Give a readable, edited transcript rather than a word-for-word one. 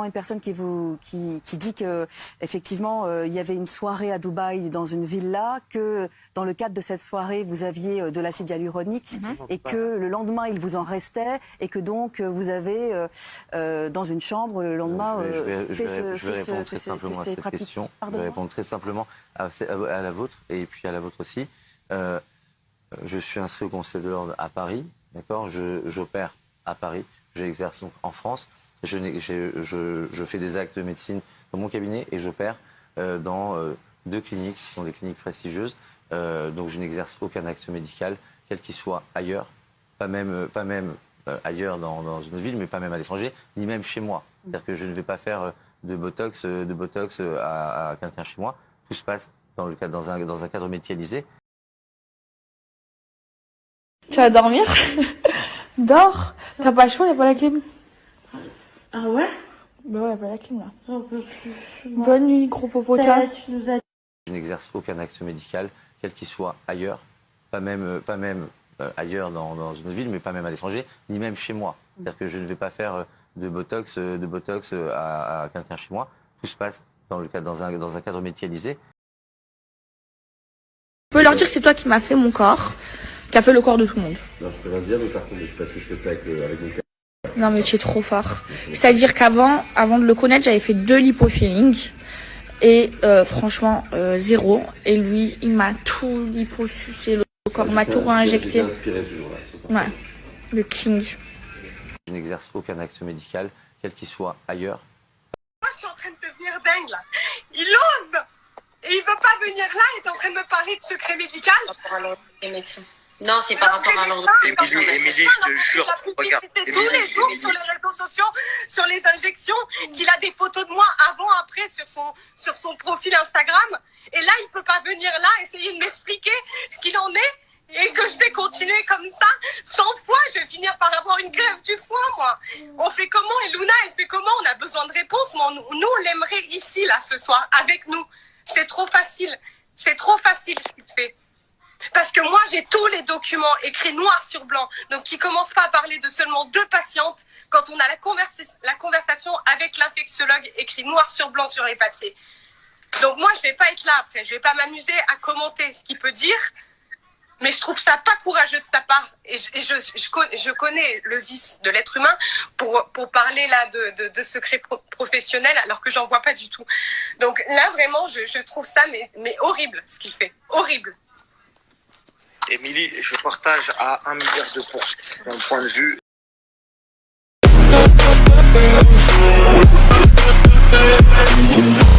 Une personne qui dit que effectivement il y avait une soirée à Dubaï dans une villa, que dans le cadre de cette soirée vous aviez de l'acide hyaluronique et que le lendemain il vous en restait et que donc vous avez dans une chambre le lendemain je vais répondre très simplement à cette question. Je vais répondre très simplement à la vôtre et puis à la vôtre aussi. Je suis inscrit au Conseil de l'ordre à Paris, d'accord. J'opère à Paris, j'exerce donc en France. Je fais des actes de médecine dans mon cabinet et j'opère dans 2 cliniques qui sont des cliniques prestigieuses. Donc je n'exerce aucun acte médical, quel qu'il soit ailleurs, pas même ailleurs dans une ville, mais pas même à l'étranger, ni même chez moi. C'est-à-dire que je ne vais pas faire de botox à quelqu'un chez moi. Tout se passe dans un cadre médicalisé. Tu vas dormir? Dors. T'as pas chaud, y'a pas la clim. Ah ouais? Bah ouais, pas la clim là. J'en peux plus. Bonne nuit, gros popotin. Je n'exerce aucun acte médical, quel qu'il soit ailleurs, pas même ailleurs dans une ville, mais pas même à l'étranger, ni même chez moi. C'est-à-dire que je ne vais pas faire de botox à quelqu'un chez moi. Tout se passe dans un cadre médicalisé. Je peux leur dire que c'est toi qui m'as fait mon corps, qui a fait le corps de tout le monde. Non, je peux rien dire, mais par contre, parce que je fais ça avec mon cœur. Non mais tu es trop fort. C'est-à-dire avant de le connaître, j'avais fait 2 lipofilling et franchement 0. Et lui, il m'a tout liposucé, le corps m'a tout réinjecté. Ouais, le king. Je n'exerce aucun acte médical, quel qu'il soit ailleurs. Moi, je suis en train de devenir dingue là. Il ose et il veut pas venir là. Il est en train de me parler de secret médical. Par rapport à l'ordre des médecins. Non, c'est par rapport à l'ordre des médecins. Émilie, je te jure, regarde. Tous les jours sur les réseaux sociaux, sur les injections, qu'il a des photos de moi avant, après sur son profil Instagram. Et là, il peut pas venir là, essayer de m'expliquer ce qu'il en est. Et que je vais continuer comme ça, 100 fois, je vais finir par avoir une grève du foie, moi. On fait comment? Et Luna, elle fait comment? On a besoin de réponses. Nous, on l'aimerait ici, là, ce soir, avec nous. C'est trop facile. C'est trop facile, ce qu'il fait. Parce que moi, j'ai tous les documents écrits noir sur blanc. Donc, qui commencent pas à parler de seulement 2 patientes quand on a la conversation avec l'infectiologue écrit noir sur blanc sur les papiers. Donc, moi, je vais pas être là après. Je vais pas m'amuser à commenter ce qu'il peut dire. Mais je trouve ça pas courageux de sa part. Et je connais le vice de l'être humain pour parler là de secrets professionnels alors que j'en vois pas du tout. Donc là, vraiment, je trouve ça mais horrible ce qu'il fait. Horrible. Émilie, je partage à 1 milliard de pourcents ton point de vue.